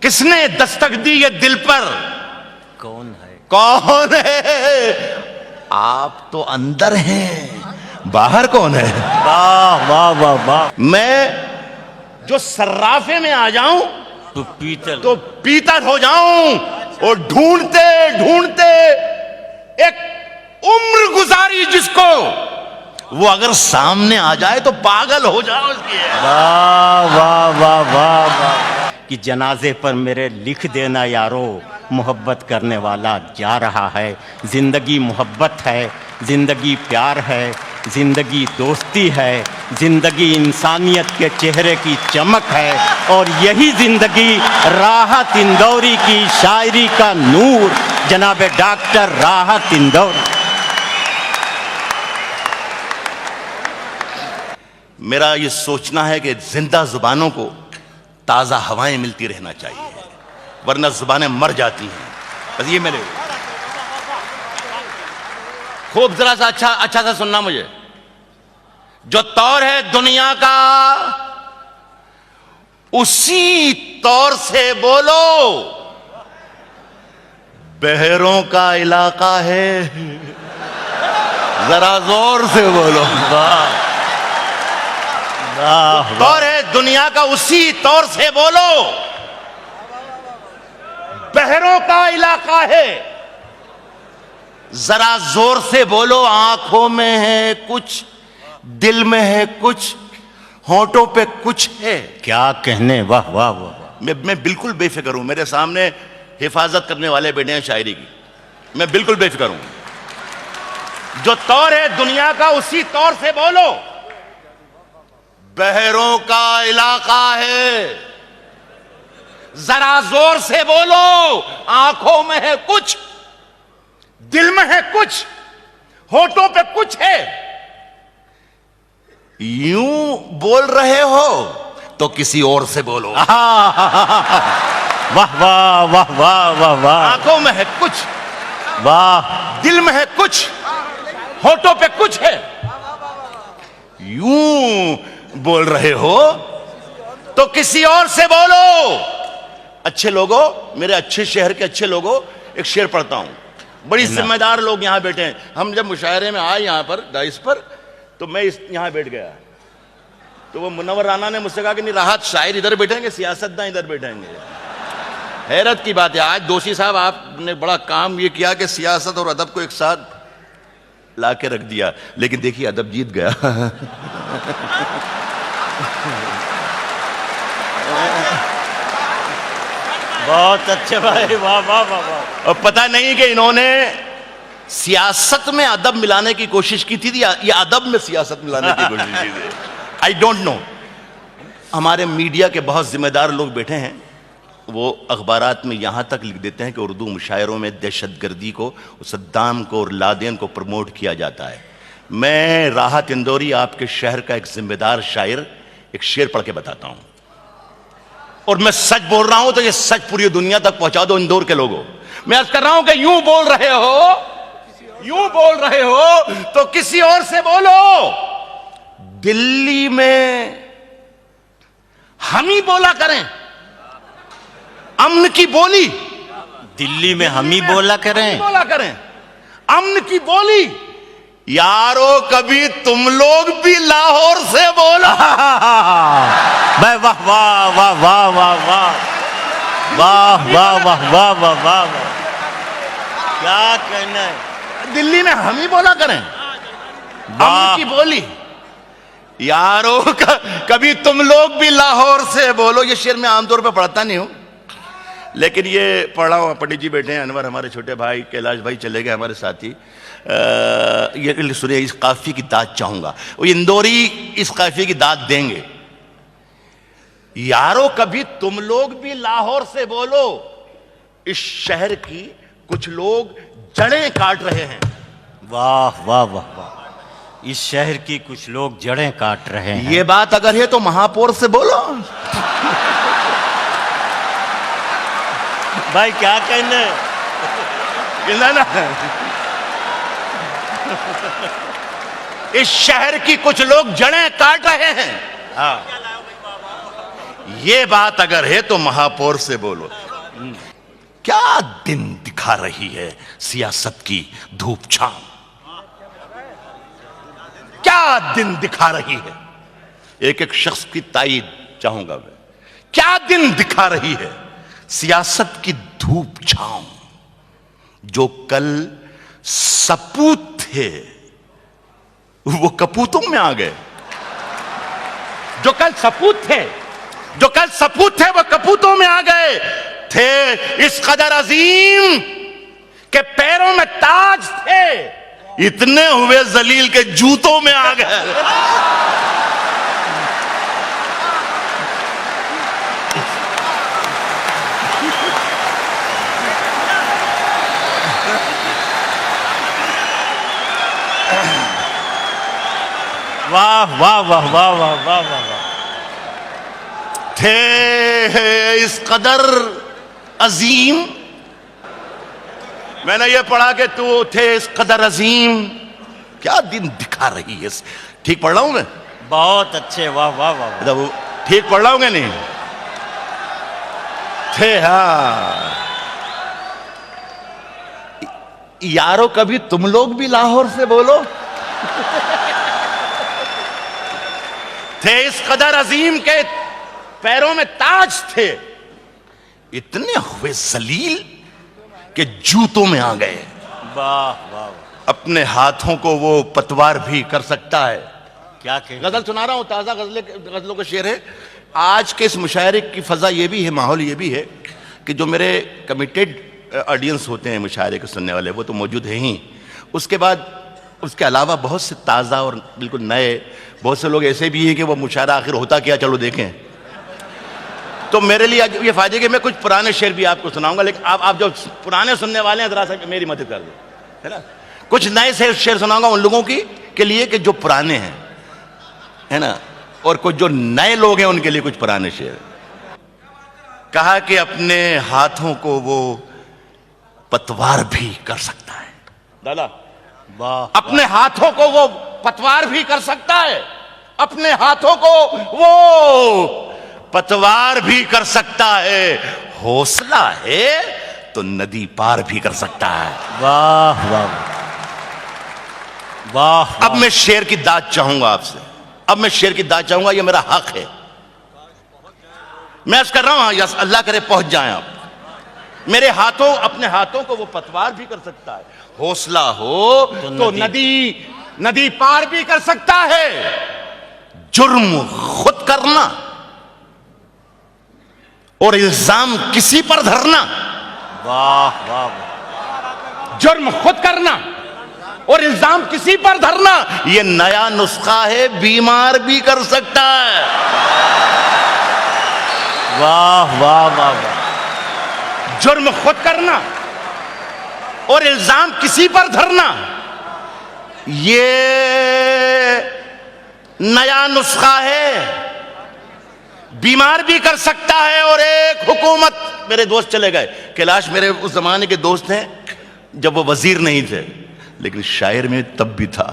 किसने दस्तक दी ये दिल पर? कौन है? कौन है? आप तो अंदर हैं, बाहर कौन है? वाह वाह वाह वाह। मैं जो सर्राफे में आ जाऊं तो पीतल, तो पीतल हो जाऊं, और ढूंढते ढूंढते एक उम्र गुजारी जिसको, वो अगर सामने आ जाए तो पागल हो जाओ उसकी। वाह वाह वाह वाह वाह। कि जनाजे पर मेरे लिख देना यारो, मोहब्बत करने वाला जा रहा है। जिंदगी मोहब्बत है, जिंदगी प्यार है, जिंदगी दोस्ती है, जिंदगी इंसानियत के चेहरे की चमक है, और यही जिंदगी राहत इंदौरी की शायरी का नूर, जनाब डॉक्टर राहत इंदौरी। मेरा ये सोचना है कि जिंदा जुबानों को ताज़ा हवाएं मिलती रहना चाहिए, वरना जुबानें मर जाती हैं। बस ये मेरे खूब जरा सा अच्छा सा सुनना मुझे। जो तौर है दुनिया का उसी तौर से बोलो, बहरों का इलाका है, जरा जोर से बोलो। वाह वाह। तौर है दुनिया का उसी तौर से बोलो, बहरों का इलाका है, जरा जोर से बोलो। आंखों में है कुछ, दिल में है कुछ, होंठों पे कुछ है। क्या कहने, वाह वाह वाह। मैं बिल्कुल बेफिक्र हूं, मेरे सामने हिफाजत करने वाले बैठे हैं शायरी की, मैं बिल्कुल बेफिक्र हूं। जो तौर है दुनिया का उसी तौर से बोलो, बहरों का इलाका है, जरा जोर से बोलो। आंखों में है कुछ, दिल में है कुछ, होठों पे कुछ है। यूं बोल रहे हो तो किसी और से बोलो। वाह वाह वाह वाह वाह वाह। आंखों में है कुछ, वाह, दिल में है कुछ, होठों पे कुछ है। यूं बोल रहे हो तो किसी और से बोलो। अच्छे लोगों, मेरे अच्छे शहर के अच्छे लोगों, एक शेर पढ़ता हूं। बड़ी जिम्मेदार लोग यहां बैठे हैं। हम जब मुशायरे में आए यहां पर डाइस पर, तो मैं यहां बैठ गया, तो वो मुनव्वर राना ने मुझसे कहा कि नहीं राहत शायर इधर बैठेंगे, सियासतदान इधर बैठेंगे। हैरत की बात है, आज दोषी साहब आपने बड़ा काम ये किया कि सियासत और अदब को एक साथ ला के रख दिया, लेकिन देखिए अदब जीत गया। बहुत अच्छे भाई, वाह वाह वाह वाह। और पता नहीं कि इन्होंने सियासत में अदब मिलाने की कोशिश की थी या अदब में सियासत मिलाने की कोशिश की थी, आई डोंट नो। हमारे मीडिया के बहुत जिम्मेदार लोग बैठे हैं, वो अखबारात में यहां तक लिख देते हैं कि उर्दू मुशायरों में दहशतगर्दी को, सद्दाम को और लादेन को प्रमोट किया जाता है। मैं राहत इंदौरी, आपके शहर का एक जिम्मेदार शायर, एक शेर पढ़ के बताता हूं, और मैं सच बोल रहा हूं तो ये सच पूरी दुनिया तक पहुंचा दो इंदौर के लोगों। मैं अर्ज कर रहा हूं कि यूं बोल रहे हो, यूं बोल रहे हो तो किसी और से बोलो। दिल्ली में हम ही बोला करें अमन की बोली, दिल्ली में हम ही बोला करें, बोला करें अमन की बोली। यारो कभी तुम लोग भी लाहौर से बोलो। वाह वाह वाह वाह वाह वाह वाह वाह वाह वाह वाह वाह। क्या कहना है, दिल्ली में हम ही बोला करें अमन की बोली। यारो कभी तुम लोग भी लाहौर से बोलो। ये शेर मैं आमतौर पे पढ़ता नहीं हूं, लेकिन ये पढ़ा हूं। पंडित जी बैठे हैं, अनवर हमारे छोटे भाई, कैलाश भाई चले गए हमारे साथी। ये सुनिए, इस काफी की दाद चाहूंगा, वो इंदौरी इस काफी की दाद देंगे। यारो कभी तुम लोग भी लाहौर से बोलो, इस शहर की कुछ लोग जड़ें काट रहे हैं। वाह वाह वाह वाह। इस शहर की कुछ लोग जड़ें काट रहे हैं। ये बात अगर है तो महापौर से बोलो। भाई क्या कहना है, ना इस शहर की कुछ लोग जड़ें काट रहे हैं। हाँ, ये बात अगर है तो महापौर से बोलो। क्या दिन दिखा रही है सियासत की धूप छांव, क्या दिन दिखा रही है। एक एक शख्स की ताईद चाहूंगा मैं। क्या दिन दिखा रही है सियासत की धूप छांव। जो कल सपूत थे वो कपूतों में आ गए। जो कल सपूत थे वो कपूतों में आ गए। थे इस कदर अजीम के पैरों में ताज थे, इतने हुए जलील के जूतों में आ गए। वाह वाह वाह वाह वाह वाह वाह वाह। थे इस कदर अजीम, मैंने ये पढ़ा कि तू थे इस कदर अजीम। क्या दिन दिखा रही है। ठीक पढ़ रहा हूं मैं? बहुत अच्छे, वाह वाह वाह वाह। मतलब ठीक पढ़ रहा हूं क्या नहीं? थे हाँ यारो, कभी तुम लोग भी लाहौर से बोलो। थे इस कदर अजीम के पैरों में ताज थे, इतने हुए जलील के जूतों में आ गए। वाह वाह। अपने हाथों को वो पतवार भी कर सकता है। क्या कह गजल सुना रहा हूं, ताजा गजलों का शेर है। आज के इस मुशायरे की फजा ये भी है, माहौल ये भी है कि जो मेरे कमिटेड ऑडियंस होते हैं मुशायरे के सुनने वाले, वो तो मौजूद हैं ही। उसके बाद उसके अलावा बहुत से ताज़ा और बिल्कुल नए, बहुत से लोग ऐसे भी हैं कि वो मुशायरा आखिर होता क्या चलो देखें। तो मेरे लिए आज ये फायदे कि मैं कुछ पुराने शेर भी आपको सुनाऊंगा, लेकिन आप जो पुराने सुनने वाले हैं जरा सा मेरी मदद कर दो, है ना। कुछ नए शेर सुनाऊंगा उन लोगों की के लिए कि जो पुराने हैं, है ना, और कुछ जो नए लोग हैं उनके लिए कुछ पुराने शेर। कहा कि अपने हाथों को वो पतवार भी कर सकता है। दादा वाह। अपने हाथों को वो पतवार भी कर सकता है, अपने हाथों को वो पतवार भी कर सकता है। हौसला है तो नदी पार भी कर सकता है। वाह वाह वाह। अब मैं शेर की दाद चाहूंगा आपसे, अब मैं शेर की दाद चाहूंगा, ये मेरा हक है। मैं अर्ज कर रहा हूं, यस अल्लाह करे पहुंच जाएं आप। मेरे हाथों, अपने हाथों को वो पतवार भी कर सकता है। हौसला हो तो नदी पार भी कर सकता है। जुर्म खुद करना और इल्जाम किसी पर धरना। वाह वाह वाह। जुर्म खुद करना और इल्जाम किसी पर धरना, ये नया नुस्खा है, बीमार भी कर सकता है। वाह वाह वाह वाह। जुर्म खुद करना और इल्जाम किसी पर धरना, ये नया नुस्खा है, बीमार भी कर सकता है। और एक हुकूमत, मेरे दोस्त चले गए, कैलाश मेरे उस जमाने के दोस्त हैं जब वो वजीर नहीं थे, लेकिन शायर में तब भी था।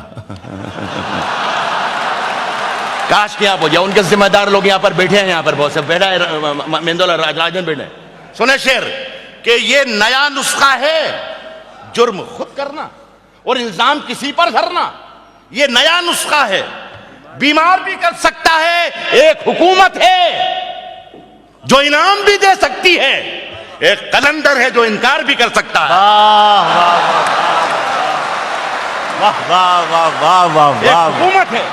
काश कि आप हो जाए, उनके जिम्मेदार लोग यहां पर बैठे हैं, यहां पर बहुत से बैठा है, मेंदोला राजन बैठे। सुने शेर कि ये नया नुस्खा है, जुर्म खुद करना और इल्जाम किसी पर धरना, ये नया नुस्खा है, बीमार भी कर सकता है। एक हुकूमत है जो इनाम भी दे सकती है, एक कलंदर है जो इनकार भी कर सकता है। वाह वाह वाह वाह वाह वाह। एक हुकूमत है,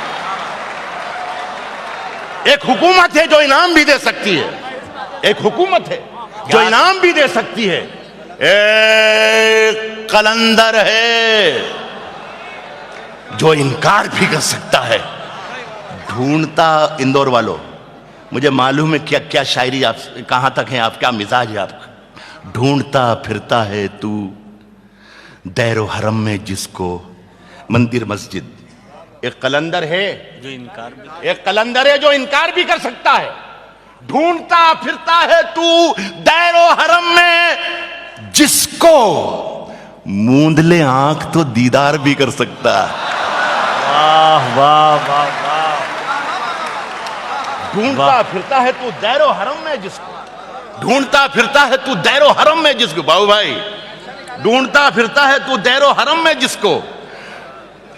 एक हुकूमत है जो इनाम भी दे सकती है, एक हुकूमत है जो इनाम भी दे सकती है। एक कलंदर है जो इनकार भी कर सकता है। ढूंढता, इंदौर वालों मुझे मालूम है क्या क्या शायरी आप कहां तक है, आप क्या मिजाज है आपका। ढूंढता फिरता है तू दैरो हरम में जिसको, मंदिर मस्जिद। एक कलंदर है जो इनकार भी, एक कलंदर है जो इनकार भी कर सकता है। ढूंढता फिरता है तू दैरो हरम में जिसको, मूंद ले आंख तो दीदार भी कर सकता है। वाह वाह वाह वाह। ढूंढता फिरता है तू दैरो हरम में जिसको, ढूंढता फिरता है तू दैरो हरम में जिसको, बाबू भाई, ढूंढता फिरता है तू दैरो हरम में जिसको,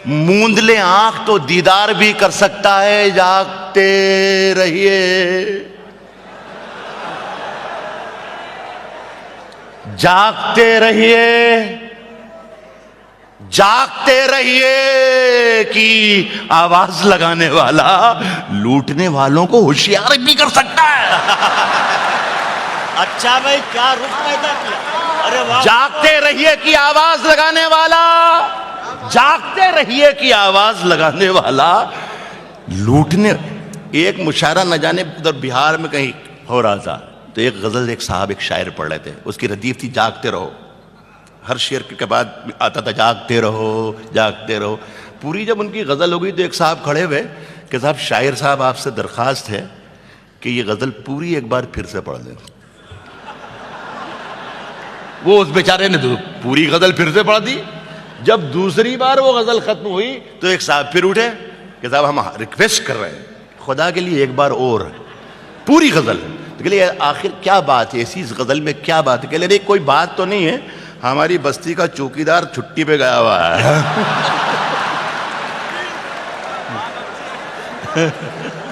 मूंद ले आंख तो दीदार भी कर सकता है, जागते रहिए, जागते रहिए, जागते रहिए कि आवाज लगाने वाला लूटने वालों को होशियार भी कर सकता है। अच्छा भाई, क्या रुख पैदा किया। अरे वाह। जागते रहिए कि आवाज लगाने वाला, जागते रहिए कि आवाज लगाने वाला लूटने। एक मुशायरा न जाने उधर बिहार में कहीं हो रहा था, तो एक गजल एक साहब एक शायर पढ़ रहे थे, उसकी रदीफ थी जागते रहो। हर शेर के बाद आता था जागते रहो, जागते रहो। पूरी जब उनकी गजल हो गई तो एक साहब खड़े हुए कि साहब शायर साहब आपसे दरखास्त है कि ये गजल पूरी एक बार फिर से पढ़ दें। वो उस बेचारे ने तो पूरी गजल फिर से पढ़ दी। जब दूसरी बार वो गजल खत्म हुई तो एक साहब फिर उठे कि साहब हम रिक्वेस्ट कर रहे हैं खुदा के लिए एक बार और पूरी गजल। तो लिए आखिर क्या बात है ऐसी इस गजल में, क्या बात है? कह ले कोई बात तो नहीं है, हमारी बस्ती का चौकीदार छुट्टी पे गया हुआ है।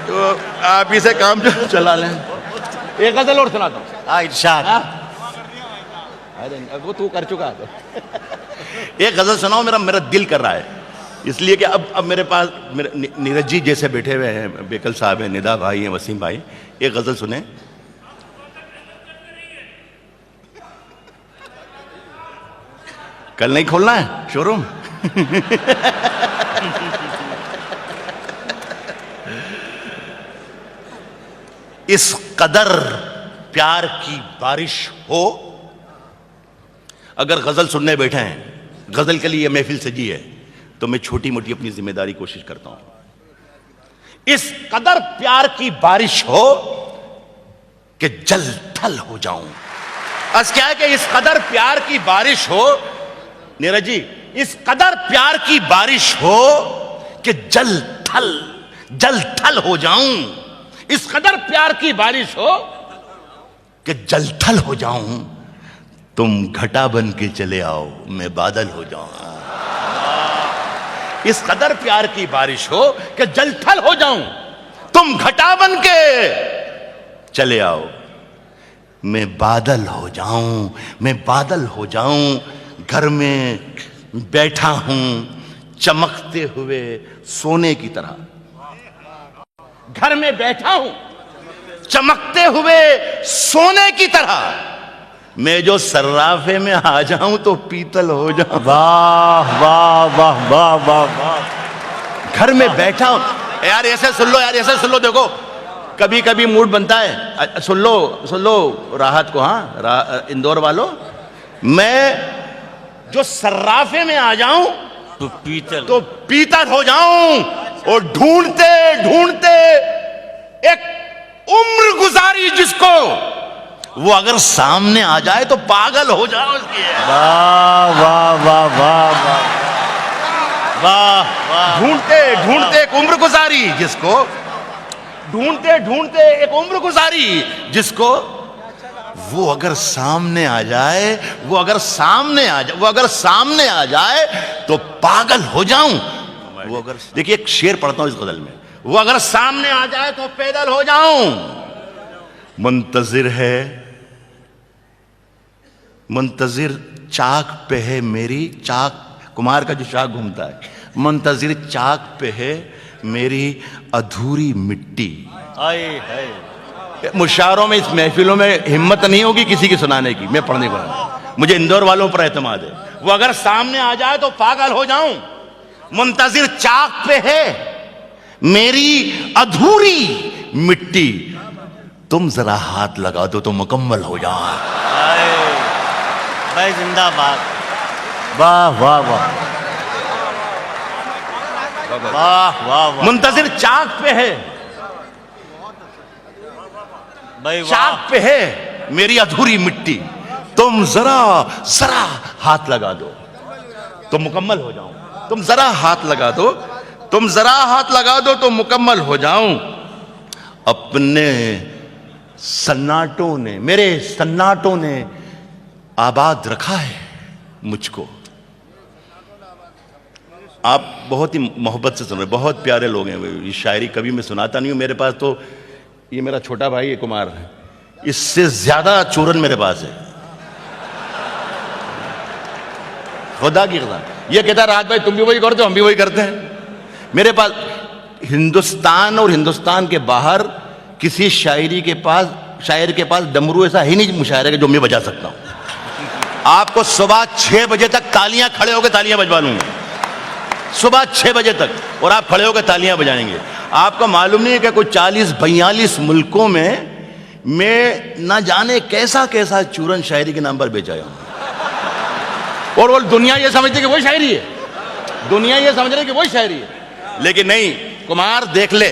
तो आप इसे काम चला लें। एक गजल और सुनाता हूँ। इरशाद। अरे वो तू कर चुका है। एक गजल सुनाओ, मेरा दिल कर रहा है, इसलिए कि अब मेरे पास नीरज जी जैसे बैठे हुए हैं, बेकल साहब हैं, निदा भाई हैं, वसीम भाई। एक गजल सुने। कल नहीं खोलना है शोरूम। इस कदर प्यार की बारिश हो। अगर गजल सुनने बैठे हैं, गजल के लिए महफिल सजी है, तो मैं छोटी मोटी अपनी जिम्मेदारी कोशिश करता हूं। इस कदर प्यार की बारिश हो कि जल थल हो जाऊं। आज क्या है कि इस कदर प्यार की बारिश हो, नीरज जी, इस कदर प्यार की बारिश हो कि जल थल हो जाऊं। इस कदर प्यार की बारिश हो कि जल थल हो जाऊं। तुम घटा बन के चले आओ, मैं बादल हो जाऊं। इस कदर प्यार की बारिश हो कि जल थल हो जाऊं। तुम घटा बन के चले आओ, मैं बादल हो जाऊं, मैं बादल हो जाऊं। घर में बैठा हूं चमकते हुए सोने की तरह। घर में बैठा हूं चमकते हुए सोने की तरह। मैं जो सर्राफे में आ जाऊं तो पीतल हो जाऊं। वाह वाह वाह वाह वाह वाह। घर में बैठा हूं। यार ऐसे सुन लो, यार ऐसे सुन लो। देखो कभी कभी मूड बनता है। सुन लो राहत को। हाँ इंदौर वालों, मैं जो सर्राफे में आ जाऊं तो पीतल हो जाऊं। और ढूंढते ढूंढते एक उम्र गुजारी जिसको, वो अगर सामने आ जाए तो पागल हो जाओ उसकी। वाह वाह वाह वाह वाह वाह वाह। ढूंढते ढूंढते एक उम्र गुजारी जिसको, ढूंढते ढूंढते एक उम्र गुजारी जिसको, वो अगर सामने आ जाए, वो अगर सामने आ जाए तो पागल हो जाऊं। वो अगर, देखिए एक शेर पढ़ता हूं इस गजल में। वो अगर सामने आ जाए तो पैदल हो जाऊं। मुंतजिर चाक पे है मेरी, चाक कुमार का जो चाक घूमता है, मुंतजिर चाक पे है मेरी अधूरी मिट्टी। मुशायरों में, इस महफिलों में हिम्मत नहीं होगी किसी की सुनाने की, मैं पढ़ने को। मुझे इंदौर वालों पर एतमाद है। वो अगर सामने आ जाए तो पागल हो जाऊं। मुंतजिर चाक पे है मेरी अधूरी मिट्टी। तुम जरा हाथ लगा दो तो मुकम्मल हो जाए। भाई जिंदाबाद। वाह वाह वाह वाह वाह। मुंतजिर चाक पे है भाई, चाक पे है मेरी अधूरी मिट्टी। तुम जरा हाथ लगा दो तो मुकम्मल हो जाऊं। तुम जरा हाथ लगा दो तो मुकम्मल हो जाऊं। अपने सन्नाटों ने, मेरे सन्नाटों ने आबाद रखा है मुझको। आप बहुत ही मोहब्बत से सुन रहे, बहुत प्यारे लोग हैं। ये शायरी कभी मैं सुनाता नहीं हूं, मेरे पास तो ये मेरा छोटा भाई है कुमार, इससे ज्यादा चूरन मेरे पास है, खुदा की कसम। ये कहता राज भाई तुम भी वही करते हो, हम भी वही करते हैं। मेरे पास हिंदुस्तान और हिंदुस्तान के बाहर किसी शायर के पास डमरू ऐसा ही नहीं मुशायरे का जो मैं बजा सकता हूं। आपको सुबह 6 बजे तक तालियां, खड़े होकर तालियां बजवा लूंगा, सुबह 6 बजे तक, और आप खड़े होकर तालियां बजाएंगे। आपको मालूम नहीं है कि कोई 40-42 मुल्कों में मैं ना जाने कैसा कैसा चूरन शायरी के नाम पर बेचाया हूं, और वो दुनिया ये समझती है कि वही शायरी है, दुनिया ये समझ रही कि वही शायरी है। लेकिन नहीं कुमार, देख ले,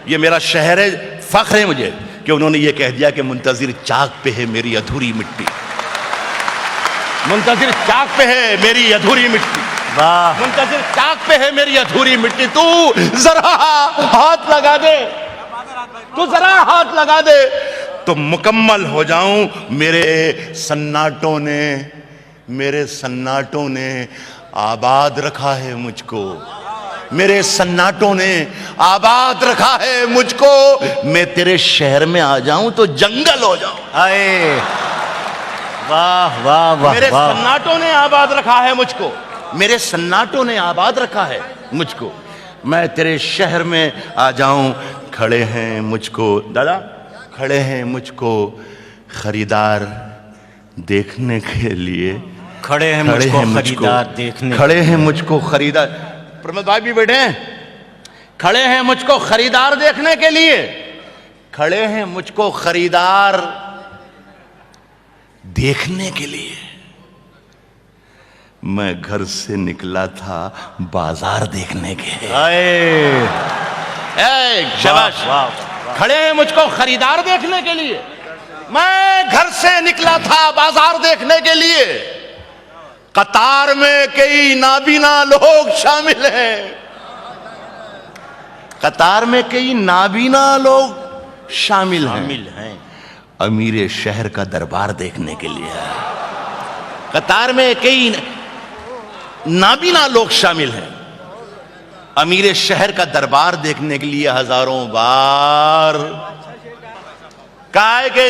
ये मेरा शहर है, फख्र है मुझे कि उन्होंने ये कह दिया कि मुंतजिर चाक पे है मेरी अधूरी मिट्टी, मुंतजिर चाक पे है मेरी अधूरी मिट्टी, वाह, मुंतजिर चाक पे है मेरी अधूरी मिट्टी, तू जरा हाथ लगा दे, तू जरा हाथ लगा दे तो मुकम्मल हो जाऊं। मेरे सन्नाटों ने आबाद रखा है मुझको, मेरे सन्नाटों ने आबाद रखा है मुझको। मैं तेरे शहर में आ जाऊं तो जंगल हो जाऊं। आए, वाह वाह वाह, मेरे सन्नाटों ने आबाद रखा है मुझको, मेरे सन्नाटों ने आबाद रखा है मुझको। मैं तेरे शहर में आ जाऊं, खड़े हैं मुझको, दादा खड़े हैं मुझको खरीदार देखने के लिए, खड़े हैं मुझको खरीदार देखने, खड़े हैं मुझको खरीदार, प्रमोद भाई भी बैठे हैं, खड़े हैं मुझको खरीदार देखने के लिए, खड़े हैं मुझको खरीदार देखने के लिए। मैं घर से निकला था बाजार देखने के। शाबाश, खड़े हैं मुझको खरीदार देखने के लिए, मैं घर से निकला था बाजार देखने के लिए। कतार में कई नाबीना लोग शामिल हैं, कतार में कई नाबीना लोग शामिल हैं। अमीर शहर का दरबार देखने के लिए कतार में कई नाबीना लोग शामिल हैं। अमीर शहर का दरबार देखने के लिए हजारों बार काय के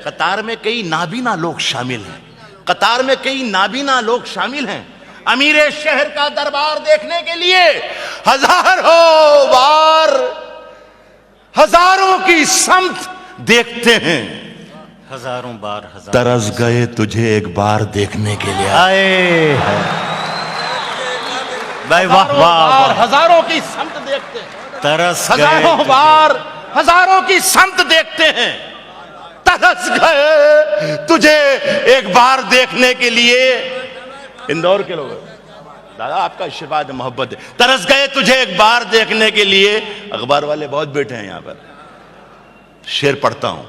कतार में कई नाबीना लोग शामिल हैं, कतार में कई नाबीना लोग शामिल हैं। अमीर शहर का दरबार देखने के लिए हजारों बार, हजारों की समत देखते हैं, हजारों बार, तरस गए तुझे एक बार देखने के लिए। आए भाई, वाह वाह, हजारों की समत देखते हैं, तरस हजारों बार हजारों की समत देखते हैं, तरस गए तुझे एक बार देखने के लिए। इंदौर के लोग, दादा आपका आशीर्वाद है, मोहब्बत है, तरस गए तुझे एक बार देखने के लिए। अखबार वाले बहुत बैठे हैं यहां पर, शेर पढ़ता हूं,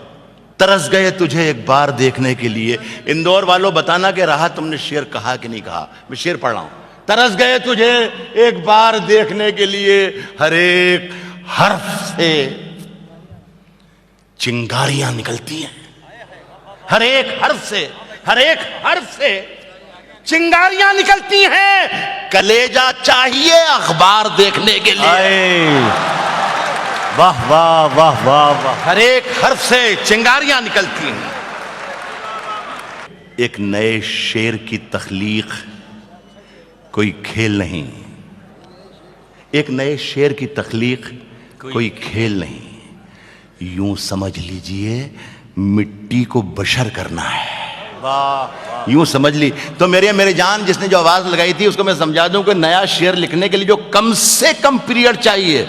तरस गए तुझे एक बार देखने के लिए। इंदौर वालों बताना कि रहा तुमने शेर कहा कि नहीं कहा, मैं शेर पढ़ रहा हूं। तरस गए तुझे एक बार देखने के लिए, हर एक हर्फ से चिंगारियां निकलती हैं, हर एक हर्फ से चिंगारियां निकलती हैं। कलेजा चाहिए अखबार देखने के लिए। वाह वाह वाह वाह वाह, हर एक हर्फ से चिंगारियां निकलती हैं। एक नए शेर की तख्लीक कोई खेल नहीं, एक नए शेर की तख्लीक कोई खेल नहीं, यूं समझ लीजिए मिट्टी को बशर करना है। वाह, यूं समझ ली तो मेरे जान जिसने जो आवाज लगाई थी उसको मैं समझा दूं कि नया शेर लिखने के लिए जो कम से कम पीरियड चाहिए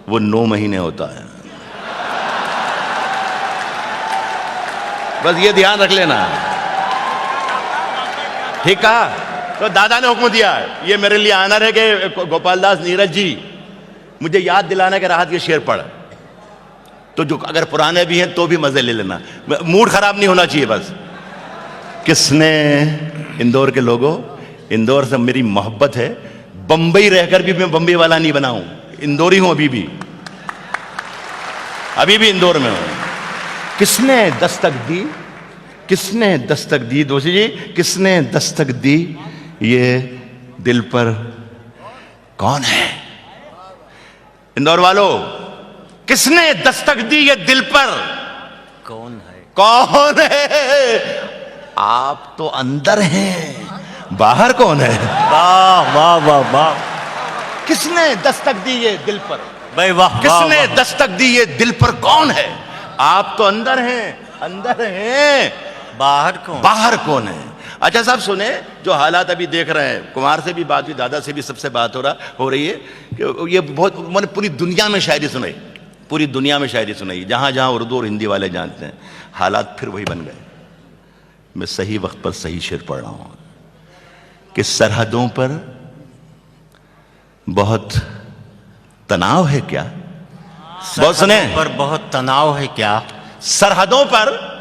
वो 9 महीने होता है। बस ये ध्यान रख लेना, ठीक कहा? तो दादा ने हुक्म दिया, ये मेरे लिए आनर है कि गोपाल दास नीरज जी मुझे याद दिलाना कि राहत ये शेर पढ़, तो जो अगर पुराने भी हैं तो भी मजे ले लेना, मूड खराब नहीं होना चाहिए बस। किसने, इंदौर के लोगों, इंदौर से मेरी मोहब्बत है, बंबई रहकर भी मैं बंबई वाला नहीं बना हूं, इंदौरी हूं अभी भी। अभी भी इंदौर में हूं। किसने दस्तक दी, किसने दस्तक दी दोषी जी, किसने दस्तक दी ये दिल पर, कौन है? इंदौर वालों, किसने दस्तक दी ये दिल पर, कौन है? कौन है? आप तो अंदर हैं, बाहर कौन है? वाह वाह वाह वाह, किसने दस्तक दी ये दिल पर भाई वाह, किसने वाह, वाह। दस्तक दी ये दिल पर, कौन है? आप तो अंदर हैं, अंदर हैं, बाहर कौन? बाहर कौन है? अच्छा साहब सुने, जो हालात अभी देख रहे हैं, कुमार से भी बात हुई, दादा से भी सबसे बात हो रही है कि ये बहुत, मैंने पूरी दुनिया में शायरी सुनाई, पूरी दुनिया में शायरी सुनाई, जहां जहां उर्दू और हिंदी वाले जानते हैं। हालात फिर वही बन गए। मैं सही वक्त पर सही शेर पढ़ रहा हूं कि सरहदों पर बहुत तनाव है क्या? बहुत सुने, पर बहुत तनाव है क्या? सरहदों पर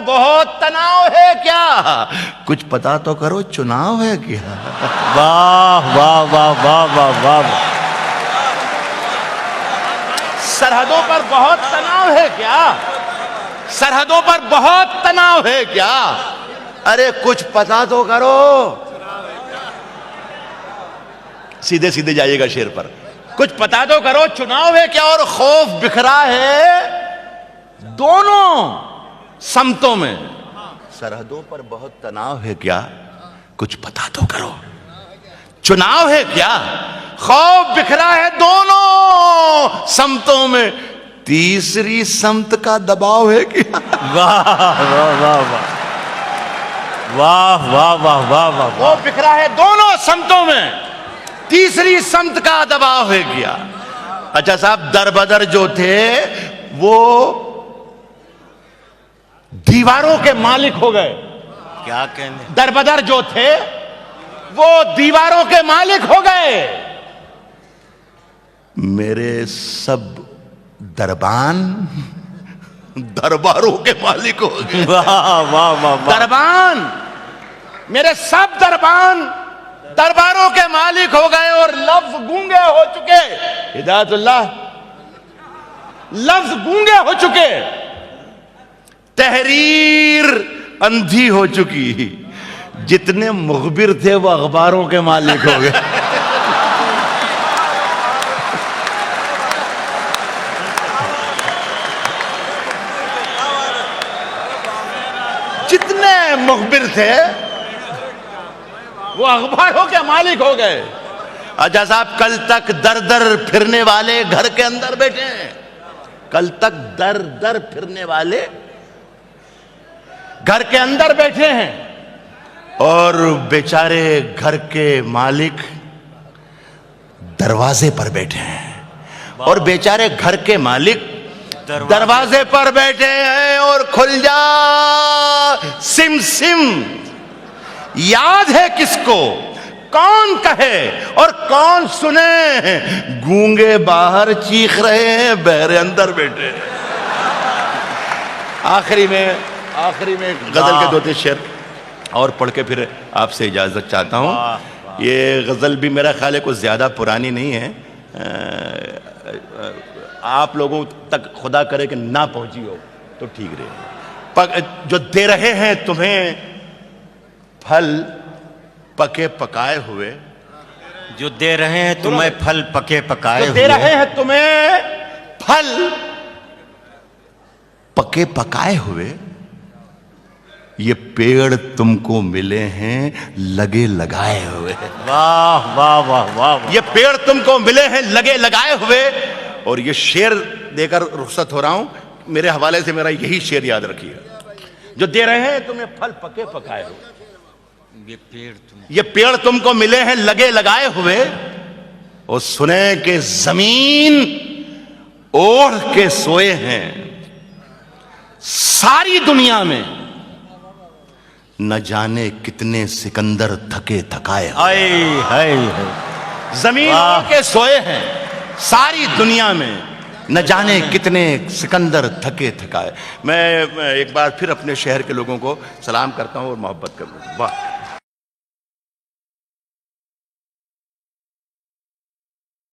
बहुत तनाव है क्या? कुछ पता तो करो, चुनाव है क्या? वाह वाह वाह वाह वाह वाह, सरहदों पर बहुत तनाव है क्या? सरहदों पर बहुत तनाव है क्या? अरे कुछ पता तो करो। सीधे सीधे जाइएगा शेर पर, कुछ पता तो करो, चुनाव है क्या? और खौफ बिखरा है दोनों समतों में। सरहदों पर बहुत तनाव है क्या? कुछ पता तो करो, चुनाव है क्या? खौफ बिखरा है दोनों समतों में, तीसरी समत का दबाव है क्या? वाह वाह वाह वाह वाह वाह वाह वाह वाह, वो बिखरा है दोनों समतों में, तीसरी समत का दबाव है क्या? अच्छा साहब, दरबदर जो थे वो दीवारों के मालिक हो गए। क्या कहने? दरबदर जो थे वो दीवारों के मालिक हो गए। मेरे सब दरबान दरबारों के मालिक हो गए। वाह वाह वाह वाह, दरबान, मेरे सब दरबान दरबारों के मालिक हो गए और लफ्ज गूंगे हो चुके। हिदायतुल्लाह, लफ्ज गूंगे हो चुके, तहरीर अंधी हो चुकी, जितने मुखबिर थे वो अखबारों के मालिक हो गए। जितने मुखबिर थे वो अखबारों के मालिक हो गए। अच्छा साहब, कल तक दर दर फिरने वाले घर के अंदर बैठे हैं, कल तक दर दर फिरने वाले घर के अंदर बैठे हैं, और बेचारे घर के मालिक दरवाजे पर बैठे हैं। और बेचारे घर के मालिक दरवाजे पर बैठे हैं, और खुल जा सिम सिम, याद है किसको, कौन कहे और कौन सुने, गूंगे बाहर चीख रहे हैं, बहरे अंदर बैठे हैं। आखिरी में गजल के दो तीन शेर और पढ़ के फिर आपसे इजाजत चाहता हूं। ये गजल भी मेरा ख्याल है कुछ ज्यादा पुरानी नहीं है, आप लोगों तक खुदा करे कि ना पहुंची हो तो ठीक रहे। जो दे रहे हैं तुम्हें फल पके पकाए हुए, जो दे रहे हैं तुम्हें फल पके पकाए जो दे रहे हैं तुम्हें फल पके पकाए हुए, ये पेड़ तुमको मिले हैं लगे लगाए हुए। वाह वाह वाह वाह, ये पेड़ तुमको मिले हैं लगे लगाए हुए। और ये शेर देकर रुखसत हो रहा हूं, मेरे हवाले से मेरा यही शेर याद रखिएगा, जो दे रहे हैं तुम्हें फल पके पकाए हुए, ये पेड़ तुमको मिले हैं लगे लगाए हुए, और सुने कि जमीन ओढ़ के सोए हैं सारी दुनिया में, न जाने कितने सिकंदर थके थकाए। हाय हाय हाय, जमीन ओढ़ के सोए हैं सारी दुनिया में, न जाने कितने सिकंदर थके थकाए। मैं एक बार फिर अपने शहर के लोगों को सलाम करता हूं और मोहब्बत करता हूं। वाह।